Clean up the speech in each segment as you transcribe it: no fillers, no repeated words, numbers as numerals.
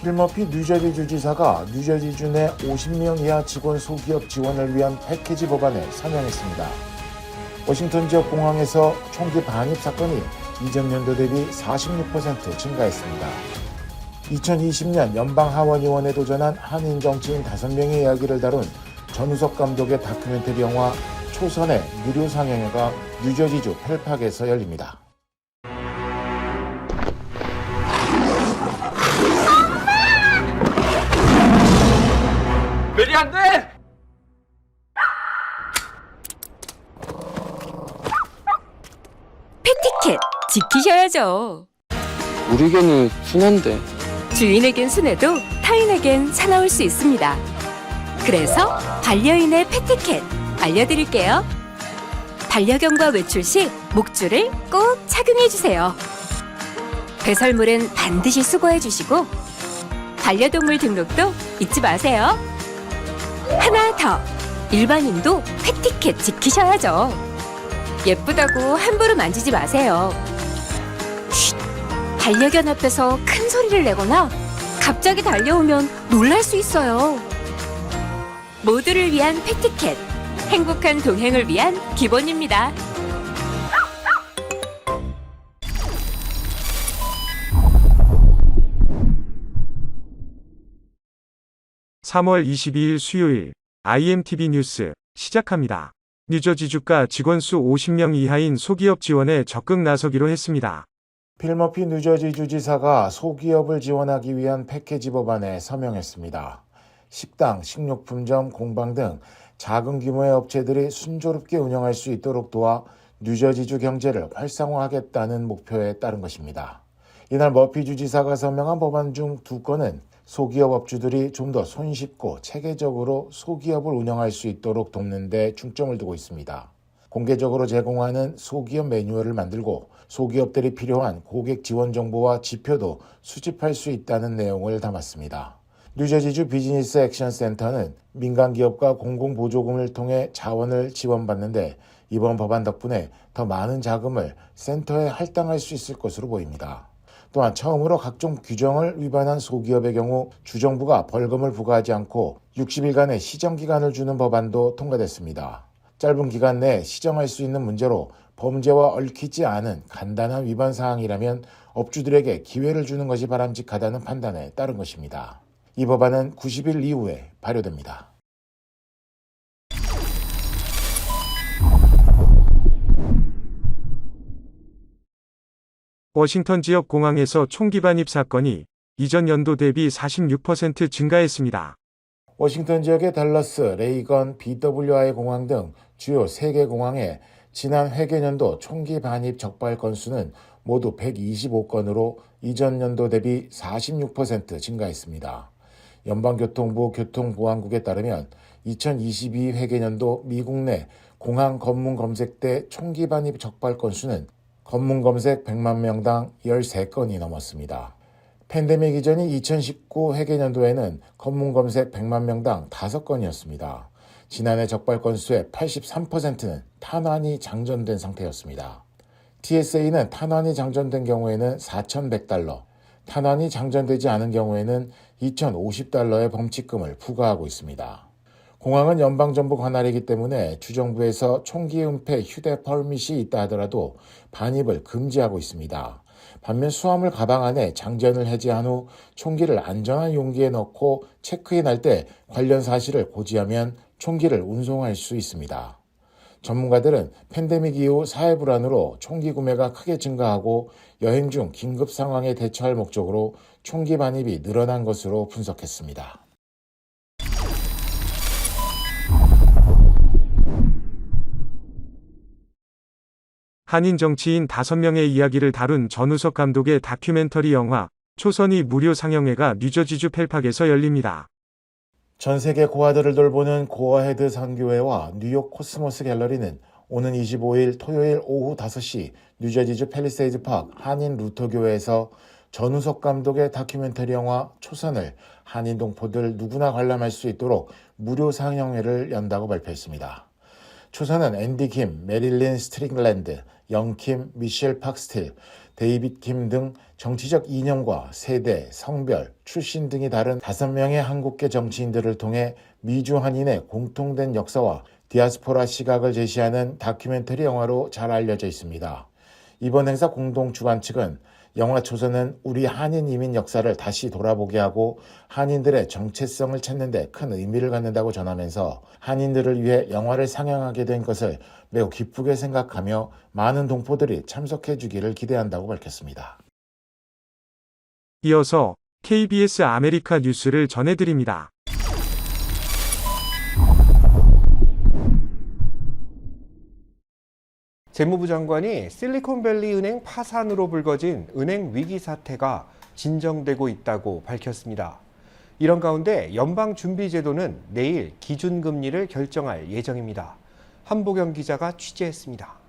필머피 뉴저지 주지사가 뉴저지주 내 50명 이하 직원 소기업 지원을 위한 패키지 법안에 서명했습니다. 워싱턴 지역 공항에서 총기 반입 사건이 이전 연도 대비 46% 증가했습니다. 2020년 연방하원의원에 도전한 한인 정치인 5명의 이야기를 다룬 전우석 감독의 다큐멘터리 영화 초선의 무료 상영회가 뉴저지주 펠팍에서 열립니다. 메리 안 돼! 패티켓 지키셔야죠. 우리 개는 순한데. 주인에겐 순해도 타인에겐 사나울 수 있습니다. 그래서 반려인의 패티켓 알려드릴게요. 반려견과 외출 시 목줄을 꼭 착용해주세요. 배설물은 반드시 수거해주시고 반려동물 등록도 잊지 마세요. 하나 더, 일반인도 패티켓 지키셔야죠. 예쁘다고 함부로 만지지 마세요. 쉿! 반려견 앞에서 큰 소리를 내거나 갑자기 달려오면 놀랄 수 있어요. 모두를 위한 패티켓, 행복한 동행을 위한 기본입니다. (3월 22일) 수요일 IMTV 뉴스 시작합니다. 뉴저지 주가 직원 수 50명 이하인 소기업 지원에 적극 나서기로 했습니다. 필머피 뉴저지 주지사가 소기업을 지원하기 위한 패키지 법안에 서명했습니다. 식당, 식료품점, 공방 등 작은 규모의 업체들이 순조롭게 운영할 수 있도록 도와 뉴저지주 경제를 활성화하겠다는 목표에 따른 것입니다. 이날 머피 주지사가 서명한 법안 중 2건은 소기업 업주들이 좀 더 손쉽고 체계적으로 소기업을 운영할 수 있도록 돕는 데 중점을 두고 있습니다. 공개적으로 제공하는 소기업 매뉴얼을 만들고 소기업들이 필요한 고객 지원 정보와 지표도 수집할 수 있다는 내용을 담았습니다. 뉴저지주 비즈니스 액션 센터는 민간 기업과 공공보조금을 통해 자원을 지원받는데 이번 법안 덕분에 더 많은 자금을 센터에 할당할 수 있을 것으로 보입니다. 또한 처음으로 각종 규정을 위반한 소기업의 경우 주정부가 벌금을 부과하지 않고 60일간의 시정기간을 주는 법안도 통과됐습니다. 짧은 기간 내에 시정할 수 있는 문제로 범죄와 얽히지 않은 간단한 위반 사항이라면 업주들에게 기회를 주는 것이 바람직하다는 판단에 따른 것입니다. 이 법안은 90일 이후에 발효됩니다. 워싱턴 지역 공항에서 총기 반입 사건이 이전 연도 대비 46% 증가했습니다. 워싱턴 지역의 댈러스, 레이건, BWI 공항 등 주요 3개 공항에 지난 회계년도 총기 반입 적발 건수는 모두 125건으로 이전 연도 대비 46% 증가했습니다. 연방교통부 교통보안국에 따르면 2022 회계년도 미국 내 공항 검문 검색 때 총기 반입 적발 건수는 검문 검색 100만 명당 13건이 넘었습니다. 팬데믹 이전인 2019 회계년도에는 검문 검색 100만 명당 5건이었습니다. 지난해 적발 건수의 83%는 탄환이 장전된 상태였습니다. TSA는 탄환이 장전된 경우에는 $4,100, 탄환이 장전되지 않은 경우에는 $2,050의 범칙금을 부과하고 있습니다. 공항은 연방정부 관할이기 때문에 주정부에서 총기 은폐 휴대 퍼밋이 있다 하더라도 반입을 금지하고 있습니다. 반면 수화물 가방 안에 장전을 해제한 후 총기를 안전한 용기에 넣고 체크인할 때 관련 사실을 고지하면 총기를 운송할 수 있습니다. 전문가들은 팬데믹 이후 사회 불안으로 총기 구매가 크게 증가하고 여행 중 긴급 상황에 대처할 목적으로 총기 반입이 늘어난 것으로 분석했습니다. 한인 정치인 5명의 이야기를 다룬 전우석 감독의 다큐멘터리 영화 초선이 무료 상영회가 뉴저지주 펠팍에서 열립니다. 전 세계 고아들을 돌보는 고어헤드 선교회와 뉴욕 코스모스 갤러리는 오는 25일 토요일 오후 5시 뉴저지주 팰리세이드 팍 한인 루터교회에서 전우석 감독의 다큐멘터리 영화 초선을 한인 동포들 누구나 관람할 수 있도록 무료 상영회를 연다고 발표했습니다. 초선은 앤디 김, 메릴린 스트링랜드, 영킴, 미셸 팍스틸, 데이빗 김 등 정치적 이념과 세대, 성별, 출신 등이 다른 5명의 한국계 정치인들을 통해 미주 한인의 공통된 역사와 디아스포라 시각을 제시하는 다큐멘터리 영화로 잘 알려져 있습니다. 이번 행사 공동 주관 측은 영화 초선은 우리 한인 이민 역사를 다시 돌아보게 하고 한인들의 정체성을 찾는 데 큰 의미를 갖는다고 전하면서 한인들을 위해 영화를 상영하게 된 것을 매우 기쁘게 생각하며 많은 동포들이 참석해 주기를 기대한다고 밝혔습니다. 이어서 KBS 아메리카 뉴스를 전해드립니다. 재무부 장관이 실리콘밸리 은행 파산으로 불거진 은행 위기 사태가 진정되고 있다고 밝혔습니다. 이런 가운데 연방준비제도는 내일 기준금리를 결정할 예정입니다. 한보경 기자가 취재했습니다.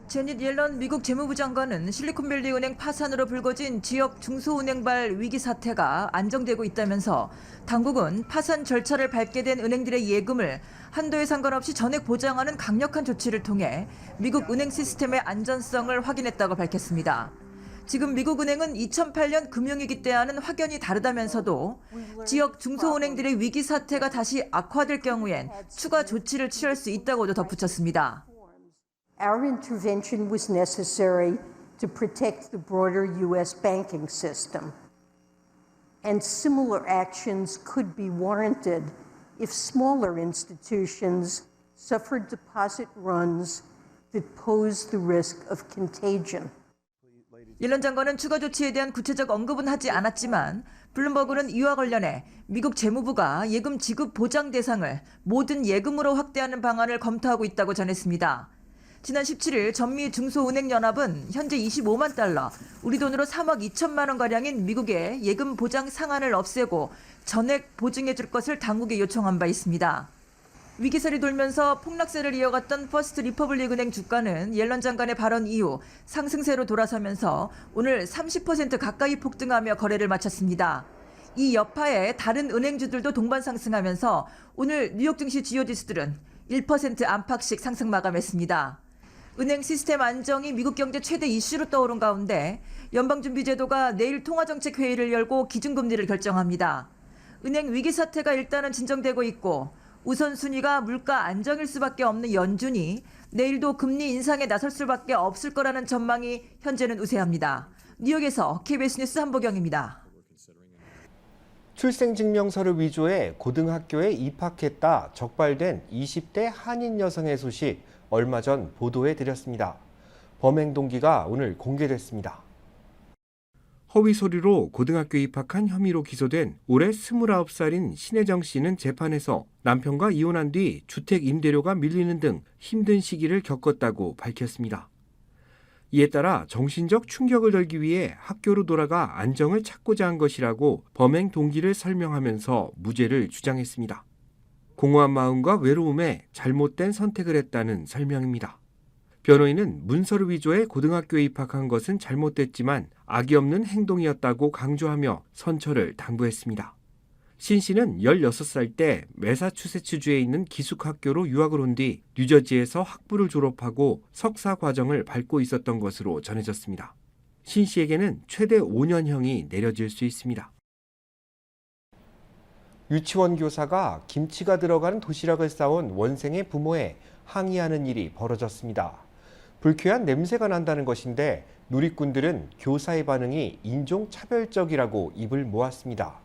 제닛 옐런 미국 재무부 장관은 실리콘밸리 은행 파산으로 불거진 지역 중소은행발 위기 사태가 안정되고 있다면서 당국은 파산 절차를 밟게 된 은행들의 예금을 한도에 상관없이 전액 보장하는 강력한 조치를 통해 미국 은행 시스템의 안전성을 확인했다고 밝혔습니다. 지금 미국 은행은 2008년 금융위기 때와는 확연히 다르다면서도 지역 중소은행들의 위기 사태가 다시 악화될 경우엔 추가 조치를 취할 수 있다고도 덧붙였습니다. Our intervention was necessary to protect the broader U.S. banking system, and similar actions could be warranted if smaller institutions suffered deposit runs that pose the risk of contagion. 옐런 장관은 추가 조치에 대한 구체적 언급은 하지 않았지만 블룸버그는 이와 관련해 미국 재무부가 예금 지급 보장 대상을 모든 예금으로 확대하는 방안을 검토하고 있다고 전했습니다. 지난 17일 전미 중소은행연합은 현재 25만 달러, 우리 돈으로 3억 2천만 원가량인 미국의 예금 보장 상한을 없애고 전액 보증해 줄 것을 당국에 요청한 바 있습니다. 위기설이 돌면서 폭락세를 이어갔던 퍼스트 리퍼블릭 은행 주가는 옐런 장관의 발언 이후 상승세로 돌아서면서 오늘 30% 가까이 폭등하며 거래를 마쳤습니다. 이 여파에 다른 은행주들도 동반 상승하면서 오늘 뉴욕 증시 주요 지수들은 1% 안팎씩 상승 마감했습니다. 은행 시스템 안정이 미국 경제 최대 이슈로 떠오른 가운데 연방준비제도가 내일 통화정책회의를 열고 기준금리를 결정합니다. 은행 위기 사태가 일단은 진정되고 있고 우선순위가 물가 안정일 수밖에 없는 연준이 내일도 금리 인상에 나설 수밖에 없을 거라는 전망이 현재는 우세합니다. 뉴욕에서 KBS 뉴스 한보경입니다. 출생증명서를 위조해 고등학교에 입학했다 적발된 20대 한인 여성의 소식 얼마 전 보도해드렸습니다. 범행 동기가 오늘 공개됐습니다. 허위 서류로 고등학교에 입학한 혐의로 기소된 올해 29살인 신혜정 씨는 재판에서 남편과 이혼한 뒤 주택 임대료가 밀리는 등 힘든 시기를 겪었다고 밝혔습니다. 이에 따라 정신적 충격을 덜기 위해 학교로 돌아가 안정을 찾고자 한 것이라고 범행 동기를 설명하면서 무죄를 주장했습니다. 공허한 마음과 외로움에 잘못된 선택을 했다는 설명입니다. 변호인은 문서를 위조해 고등학교에 입학한 것은 잘못됐지만 악의 없는 행동이었다고 강조하며 선처를 당부했습니다. 신 씨는 16살 때 매사추세츠주에 있는 기숙학교로 유학을 온 뒤 뉴저지에서 학부를 졸업하고 석사 과정을 밟고 있었던 것으로 전해졌습니다. 신 씨에게는 최대 5년형이 내려질 수 있습니다. 유치원 교사가 김치가 들어간 도시락을 싸온 원생의 부모에 항의하는 일이 벌어졌습니다. 불쾌한 냄새가 난다는 것인데 누리꾼들은 교사의 반응이 인종차별적이라고 입을 모았습니다.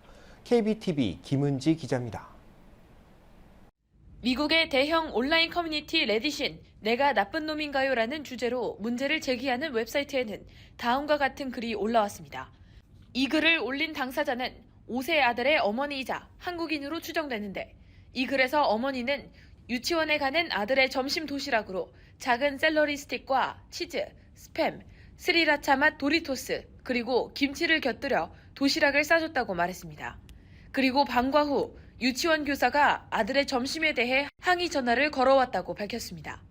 KBTV 김은지 기자입니다. 미국의 대형 온라인 커뮤니티 레딧인 내가 나쁜 놈인가요라는 주제로 문제를 제기하는 웹사이트에는 다음과 같은 글이 올라왔습니다. 이 글을 올린 당사자는 5세 아들의 어머니이자 한국인으로 추정되는데 이 글에서 어머니는 유치원에 가는 아들의 점심 도시락으로 작은 샐러리 스틱과 치즈, 스팸, 스리라차 맛 도리토스, 그리고 김치를 곁들여 도시락을 싸줬다고 말했습니다. 그리고 방과 후 유치원 교사가 아들의 점심에 대해 항의 전화를 걸어왔다고 밝혔습니다.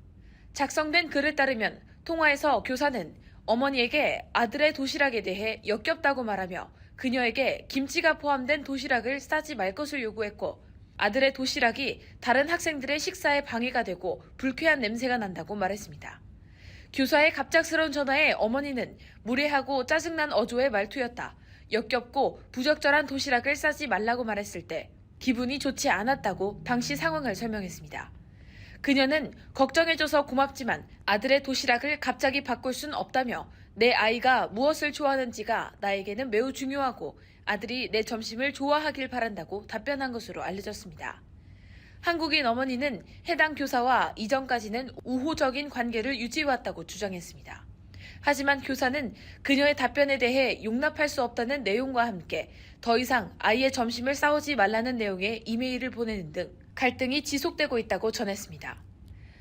작성된 글에 따르면 통화에서 교사는 어머니에게 아들의 도시락에 대해 역겹다고 말하며 그녀에게 김치가 포함된 도시락을 싸지 말 것을 요구했고 아들의 도시락이 다른 학생들의 식사에 방해가 되고 불쾌한 냄새가 난다고 말했습니다. 교사의 갑작스러운 전화에 어머니는 무례하고 짜증난 어조의 말투였다. 역겹고 부적절한 도시락을 싸지 말라고 말했을 때 기분이 좋지 않았다고 당시 상황을 설명했습니다. 그녀는 걱정해줘서 고맙지만 아들의 도시락을 갑자기 바꿀 순 없다며 내 아이가 무엇을 좋아하는지가 나에게는 매우 중요하고 아들이 내 점심을 좋아하길 바란다고 답변한 것으로 알려졌습니다. 한국인 어머니는 해당 교사와 이전까지는 우호적인 관계를 유지해왔다고 주장했습니다. 하지만 교사는 그녀의 답변에 대해 용납할 수 없다는 내용과 함께 더 이상 아이의 점심을 싸우지 말라는 내용의 이메일을 보내는 등 갈등이 지속되고 있다고 전했습니다.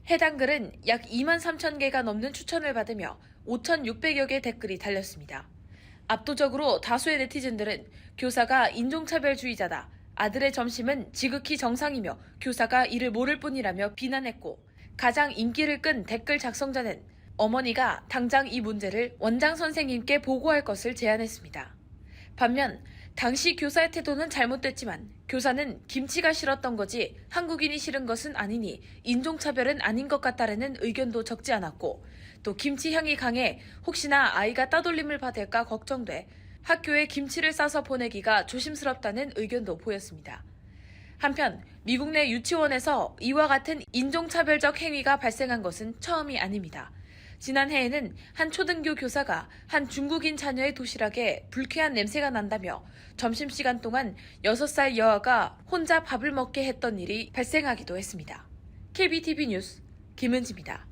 해당 글은 약 2만 3천 개가 넘는 추천을 받으며 5,600여 개 댓글이 달렸습니다. 압도적으로 다수의 네티즌들은 교사가 인종차별주의자다. 아들의 점심은 지극히 정상이며 교사가 이를 모를 뿐이라며 비난했고 가장 인기를 끈 댓글 작성자는 어머니가 당장 이 문제를 원장 선생님께 보고할 것을 제안했습니다. 반면 당시 교사의 태도는 잘못됐지만 교사는 김치가 싫었던 거지 한국인이 싫은 것은 아니니 인종차별은 아닌 것 같다라는 의견도 적지 않았고 또 김치 향이 강해 혹시나 아이가 따돌림을 받을까 걱정돼 학교에 김치를 싸서 보내기가 조심스럽다는 의견도 보였습니다. 한편 미국 내 유치원에서 이와 같은 인종차별적 행위가 발생한 것은 처음이 아닙니다. 지난해에는 한 초등교 교사가 한 중국인 자녀의 도시락에 불쾌한 냄새가 난다며 점심시간 동안 6살 여아가 혼자 밥을 먹게 했던 일이 발생하기도 했습니다. KBTV 뉴스 김은지입니다.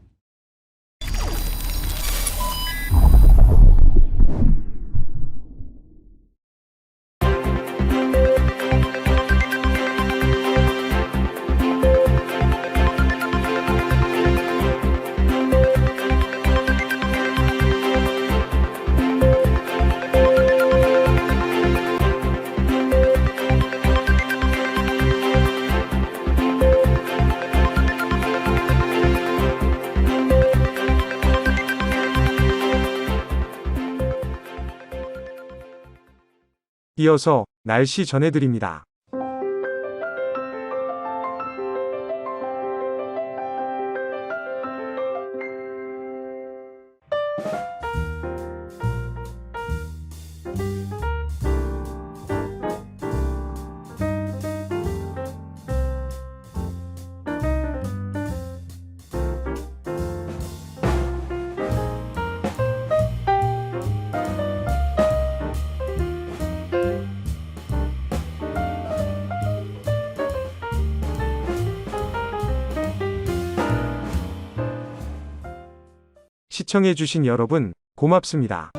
이어서 날씨 전해드립니다. 시청해주신 여러분, 고맙습니다.